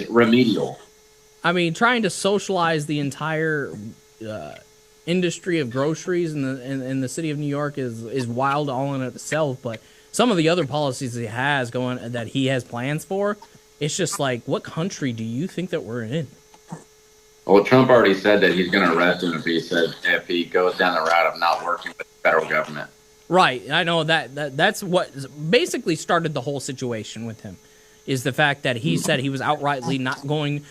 remedial. I mean, trying to socialize the entire industry of groceries in the city of New York is wild all in itself. But some of the other policies that he has plans for, it's just like, what country do you think that we're in? Well, Trump already said that he's going to arrest him if he goes down the route of not working with the federal government. Right. I know that's what basically started the whole situation with him, is the fact that he said he was outrightly not going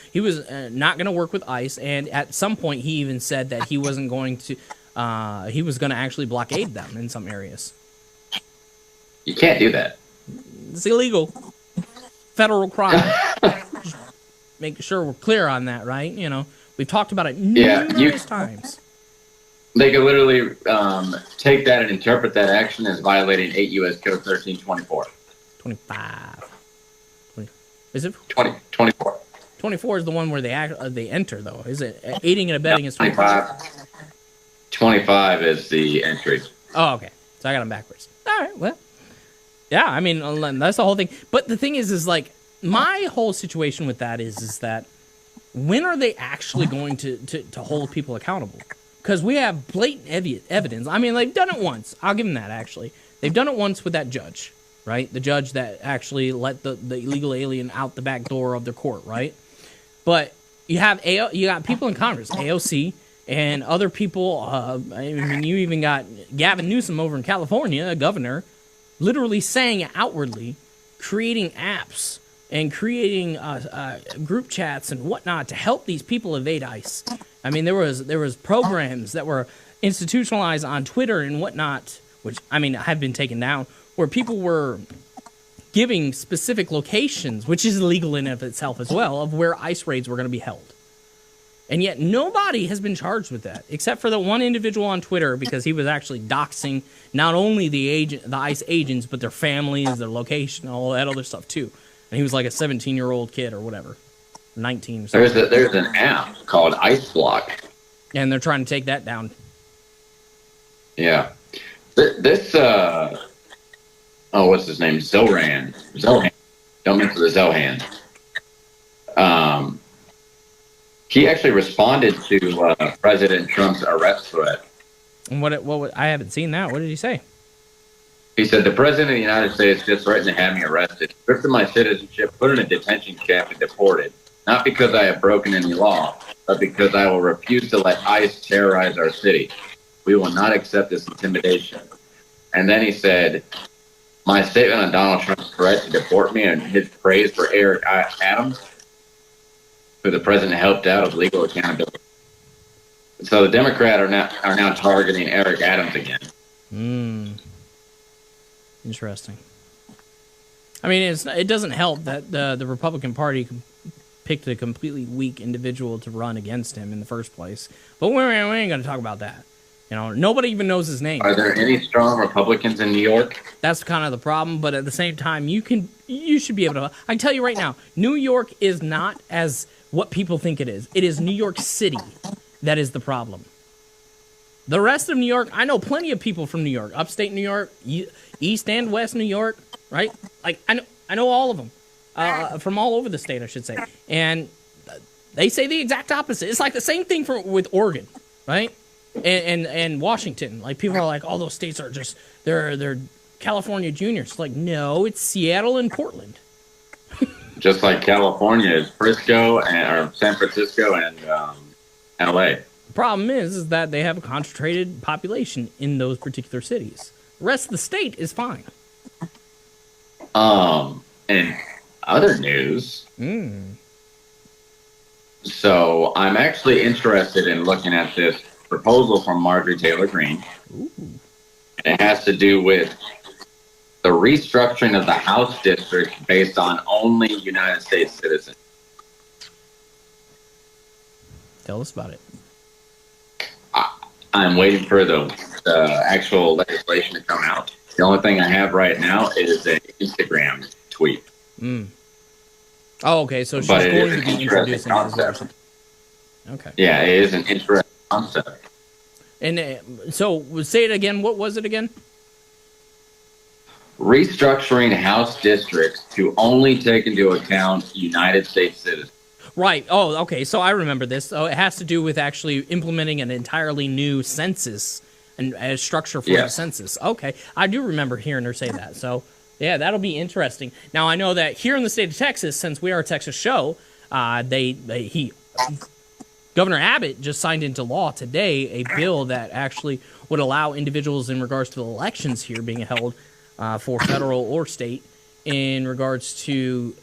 to work with ICE, and at some point he even said that he wasn't going to he was going to actually blockade them in some areas. You can't do that. It's illegal. Federal crime. Just make sure we're clear on that, right? You know, we've talked about it numerous times. They could literally take that and interpret that action as violating 8 U.S. Code 1324. 25. Is it 24? 24 is the one where they enter, though. Is it aiding and abetting? Is 25. 25 is the entry. Oh, okay. So I got them backwards. All right. Well, yeah. I mean, that's the whole thing. But the thing is like, my whole situation with that is that when are they actually going to hold people accountable? Because we have blatant evidence. I mean, they've done it once. I'll give them that, actually. They've done it once with that judge, right? The judge that actually let the illegal alien out the back door of their court, right? But you got people in Congress, AOC, and other people. I mean, you even got Gavin Newsom over in California, a governor, literally saying outwardly, creating apps and creating group chats and whatnot to help these people evade ICE. I mean, there was programs that were institutionalized on Twitter and whatnot, which I mean have been taken down, where people were giving specific locations, which is illegal in and of itself as well, of where ICE raids were going to be held. And yet nobody has been charged with that, except for the one individual on Twitter, because he was actually doxing not only the ICE agents, but their families, their location, all that other stuff too. And he was like a 17-year-old kid or whatever, 19 or something. There's an app called Ice Block. And they're trying to take that down. Yeah. This, what's his name? Zohan. Don't mess with the Zohan. He actually responded to President Trump's arrest threat. And what I haven't seen that. What did he say? He said, the President of the United States just threatened to have me arrested, stripped of my citizenship, put in a detention camp, and deported. Not because I have broken any law, but because I will refuse to let ICE terrorize our city. We will not accept this intimidation. And then he said, my statement on Donald Trump's threat to deport me and his praise for Eric Adams, who the president helped out of legal accountability. So the Democrats are now targeting Eric Adams again. Interesting. I mean, it doesn't help that the Republican Party picked a completely weak individual to run against him in the first place. But we ain't going to talk about that. You know, nobody even knows his name. Are there any strong Republicans in New York? That's kind of the problem. But at the same time, you should be able to. I can tell you right now, New York is not as what people think it is. It is New York City that is the problem. The rest of New York, I know plenty of people from New York, upstate New York, East and West New York, right? Like I know all of them from all over the state, I should say, and they say the exact opposite. It's like the same thing with Oregon, right? And Washington. Like people are like, all those states are just they're California juniors. Like no, it's Seattle and Portland. Just like California is Frisco or San Francisco and LA. The problem is that they have a concentrated population in those particular cities. The rest of the state is fine. In other news, so I'm actually interested in looking at this proposal from Marjorie Taylor Greene. Ooh. It has to do with the restructuring of the House district based on only United States citizens. Tell us about it. I'm waiting for the actual legislation to come out. The only thing I have right now is an Instagram tweet. Oh, okay. So she's going to be introducing it as well. Okay. Yeah, it is an interesting concept. And so, say it again. What was it again? Restructuring House districts to only take into account United States citizens. Right. Oh, okay. So I remember this. So it has to do with actually implementing an entirely new census and a structure for the census. Okay. I do remember hearing her say that. So, yeah, that'll be interesting. Now, I know that here in the state of Texas, since we are a Texas show, Governor Abbott just signed into law today a bill that actually would allow individuals in regards to elections here being held for federal or state in regards to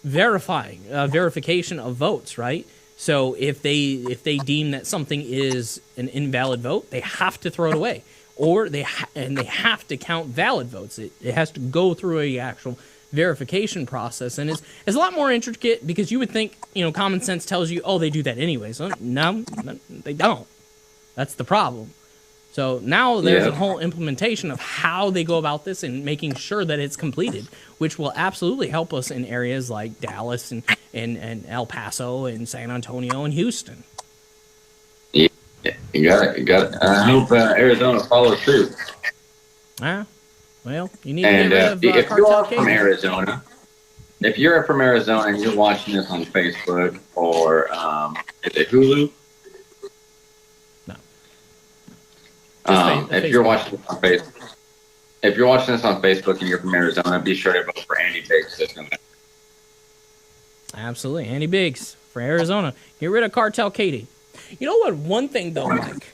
verification of votes, right? So if they deem that something is an invalid vote, they have to throw it away, or they have to count valid votes. It has to go through a actual verification process, and it's a lot more intricate because you would think, common sense tells you, oh, they do that anyways. No, they don't. That's the problem. So now there's a whole implementation of how they go about this and making sure that it's completed, which will absolutely help us in areas like Dallas and El Paso and San Antonio and Houston. Yeah, you got it. I hope Arizona follows suit. Well, you need to get rid of if you are from Arizona, if you're from Arizona and you're watching this on Facebook or is it Hulu? If you're watching this on Facebook, and you're from Arizona, be sure to vote for Andy Biggs this November. Absolutely, Andy Biggs for Arizona. Get rid of Cartel Katie. You know what? One thing though, Mike,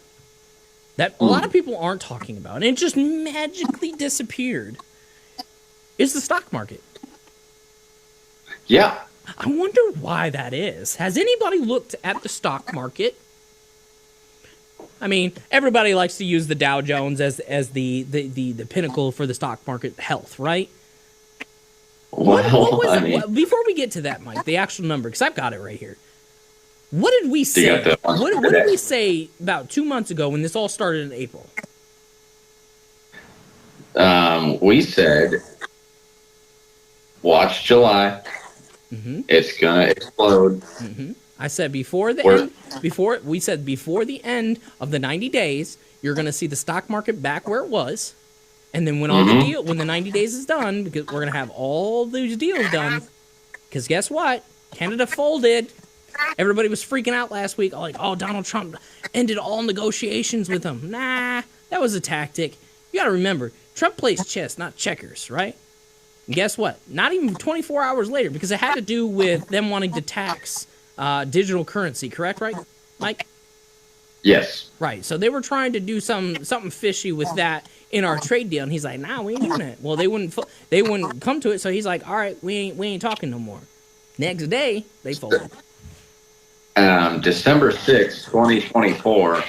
that a lot of people aren't talking about, and it just magically disappeared, is the stock market. Yeah. I wonder why that is. Has anybody looked at the stock market? I mean, everybody likes to use the Dow Jones as the pinnacle for the stock market health, right? What was I mean, before we get to that, Mike, the actual number, because I've got it right here. What did we say? What did we say about 2 months ago when this all started in April? We said, watch July. Mm-hmm. It's gonna explode. Mm-hmm. I said before the end of the 90 days, you're gonna see the stock market back where it was, and then when when the 90 days is done, because we're gonna have all these deals done. Because guess what? Canada folded. Everybody was freaking out last week, like, oh, Donald Trump ended all negotiations with them. Nah, that was a tactic. You gotta remember, Trump plays chess, not checkers, right? And guess what? Not even 24 hours later, because it had to do with them wanting to tax digital currency, correct, right, Mike? Yes. Right, so they were trying to do something fishy with that in our trade deal, and he's like, nah, we ain't doing it. Well, they wouldn't come to it, so he's like, all right, we ain't talking no more. Next day, they folded. December 6th, 2024,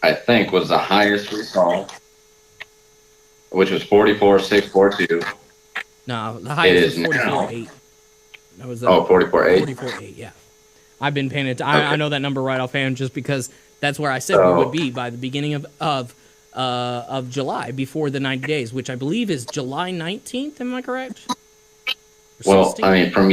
I think, was the highest we saw, which was 44,642. No, the highest was 44.8. That was 44.8? 44.8, yeah. I've been paying it. I know that number right offhand just because that's where I said we would be by the beginning of July, before the 90 days, which I believe is July 19th. Am I correct? Well, I mean, from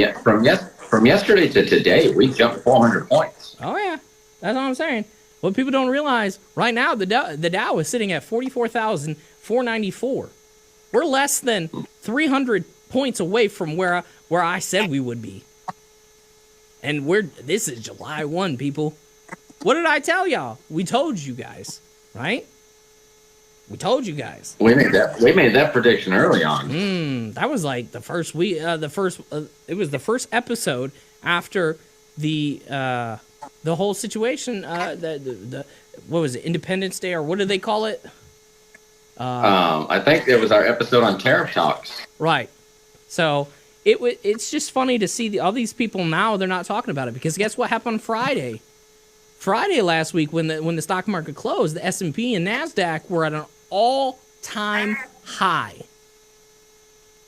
yesterday to today, we jumped 400 points. Oh yeah, that's all I'm saying. What people don't realize right now, the Dow is sitting at 44,494. We're less than 300 points away from where I said we would be. And this is July 1, people. What did I tell y'all? We told you guys, right? We told you guys. We made that prediction early on. That was like the first week. It was the first episode after the whole situation. What was it? Independence Day, or what did they call it? I think it was our episode on tariff talks. Right. So it's just funny to see all these people now. They're not talking about it because guess what happened Friday? Friday last week when the stock market closed, the S&P and NASDAQ were at an all-time high.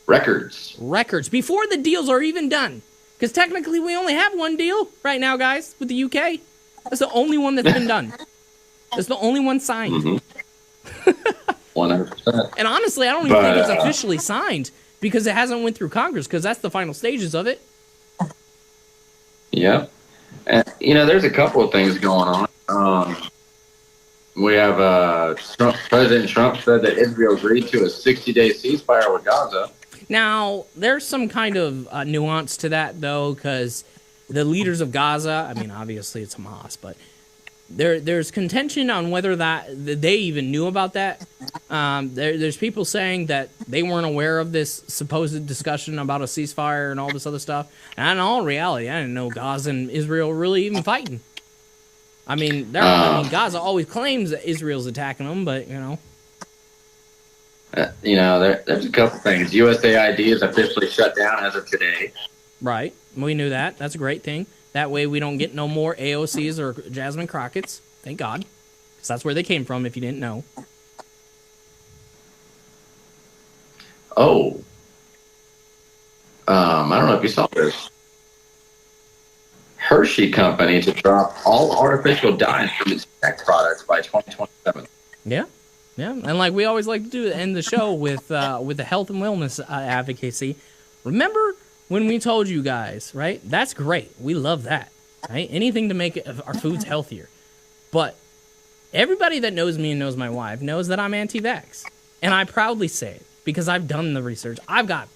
Records before the deals are even done. Because technically we only have one deal right now, guys, with the UK. That's the only one that's been done. That's the only one signed. 100%. And honestly, I don't even think it's officially signed because it hasn't went through Congress because that's the final stages of it. Yeah. And, there's a couple of things going on. We have President Trump said that Israel agreed to a 60-day ceasefire with Gaza. Now, there's some kind of nuance to that, though, because the leaders of Gaza, I mean, obviously it's Hamas, but there's contention on whether that they even knew about that. There's people saying that they weren't aware of this supposed discussion about a ceasefire and all this other stuff. And in all reality, I didn't know Gaza and Israel were really even fighting. I mean, Gaza always claims that Israel's attacking them, but there's a couple things. USAID is officially shut down as of today. Right, we knew that. That's a great thing. That way we don't get no more AOCs or Jasmine Crockett's. Thank God. Because that's where they came from, if you didn't know. Oh. I don't know if you saw this. Hershey Company to drop all artificial dyes from its tech products by 2027. Yeah. Yeah. And like we always like to do, end the show with the health and wellness advocacy. Remember when we told you guys, right? That's great. We love that, right? Anything to make our foods healthier. But everybody that knows me and knows my wife knows that I'm anti-vax. And I proudly say it because I've done the research. I've got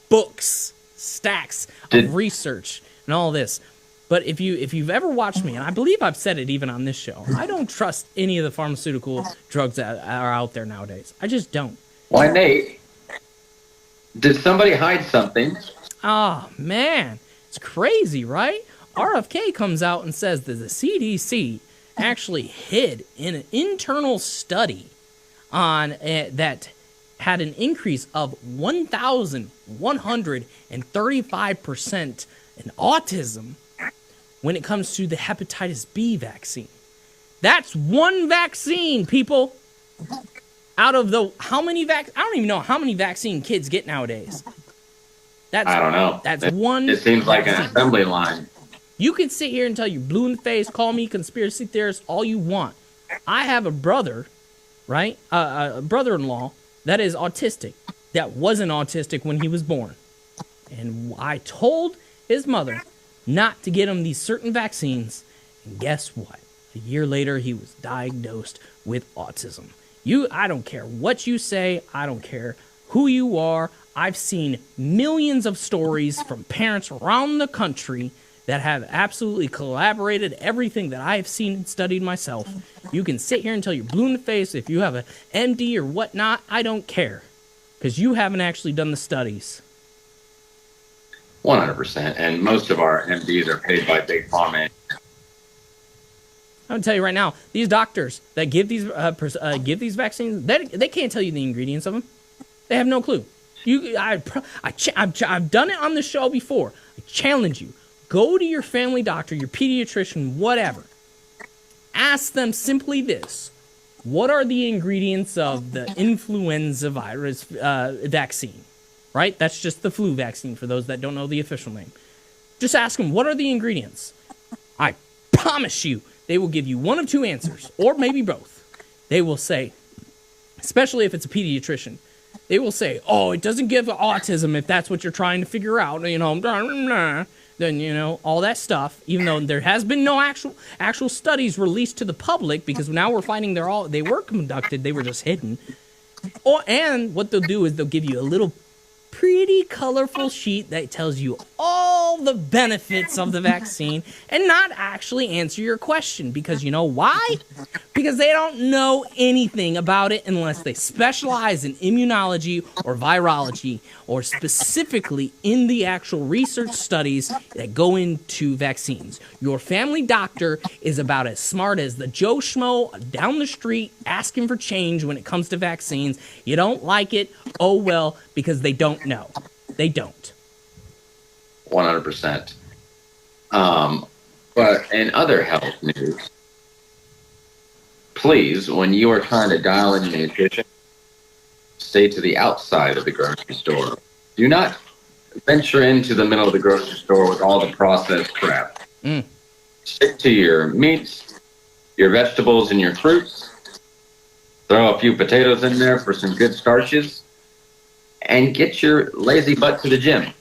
books, stacks of research and all this. But if you've ever watched me, and I believe I've said it even on this show, I don't trust any of the pharmaceutical drugs that are out there nowadays. I just don't. Why, Nate? Did somebody hide something? Oh, man. It's crazy, right? RFK comes out and says that the CDC actually hid in an internal study on that had an increase of 1,135% in autism when it comes to the hepatitis B vaccine. That's one vaccine, people. Out of the how many I don't even know how many vaccine kids get nowadays. I don't know. That's one. It seems like vaccine. an assembly line. You can sit here until you're blue in the face, call me conspiracy theorist all you want. I have a brother, right? A brother-in-law that is autistic, that wasn't autistic when he was born. And I told his mother not to get him these certain vaccines. And guess what? A year later, he was diagnosed with autism. I don't care what you say. I don't care who you are. I've seen millions of stories from parents around the country that have absolutely collaborated everything that I have seen and studied myself. You can sit here until you're blue in the face. If you have an MD or whatnot, I don't care. Because you haven't actually done the studies. 100%. And most of our MDs are paid by big pharma. I'm gonna tell you right now, these doctors that give these vaccines, they can't tell you the ingredients of them. They have no clue. I've done it on the show before. I challenge you. Go to your family doctor, your pediatrician, whatever. Ask them simply this: what are the ingredients of the influenza virus vaccine? Right? That's just the flu vaccine for those that don't know the official name. Just ask them, what are the ingredients? I promise you, they will give you one of two answers, or maybe both. They will say, especially if it's a pediatrician, they will say, oh, it doesn't give autism if that's what you're trying to figure out, then, all that stuff, even though there has been no actual studies released to the public, because now we're finding they were conducted, they were just hidden. And what they'll do is they'll give you a little pretty colorful sheet that tells you all the benefits of the vaccine and not actually answer your question. Because you know why? Because they don't know anything about it unless they specialize in immunology or virology, or specifically in the actual research studies that go into vaccines. Your family doctor is about as smart as the Joe Schmo down the street asking for change when it comes to vaccines. You don't like it? Oh well, because they don't know. They don't. 100%. But in other health news, please, when you are trying to dial in your nutrition, stay to the outside of the grocery store. Do not venture into the middle of the grocery store with all the processed crap. Stick to your meats, your vegetables, and your fruits. Throw a few potatoes in there for some good starches, and get your lazy butt to the gym.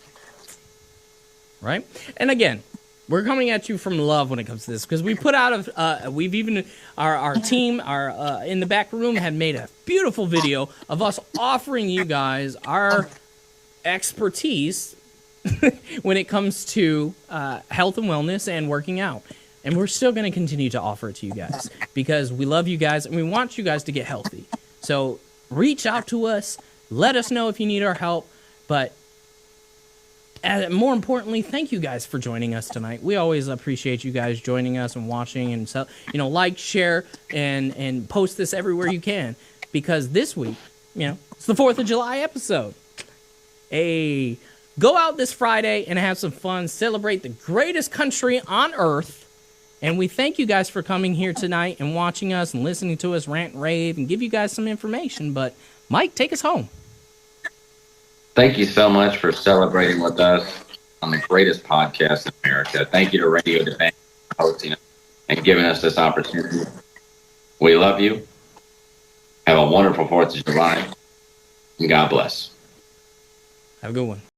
Right? And again, we're coming at you from love when it comes to this, because we put out we've even our team in the back room had made a beautiful video of us offering you guys our expertise when it comes to health and wellness and working out. And we're still going to continue to offer it to you guys because we love you guys and we want you guys to get healthy. So reach out to us. Let us know if you need our help. But more importantly, thank you guys for joining us tonight. We always appreciate you guys joining us and watching, and so like, share, and post this everywhere you can, because this week, it's the 4th of July episode. Go out this Friday and have some fun. Celebrate the greatest country on earth. And we thank you guys for coming here tonight and watching us and listening to us rant and rave and give you guys some information. But Mike, take us home. Thank you so much for celebrating with us on the greatest podcast in America. Thank you to Radio DaBang for hosting us and giving us this opportunity. We love you. Have a wonderful 4th of July. And God bless. Have a good one.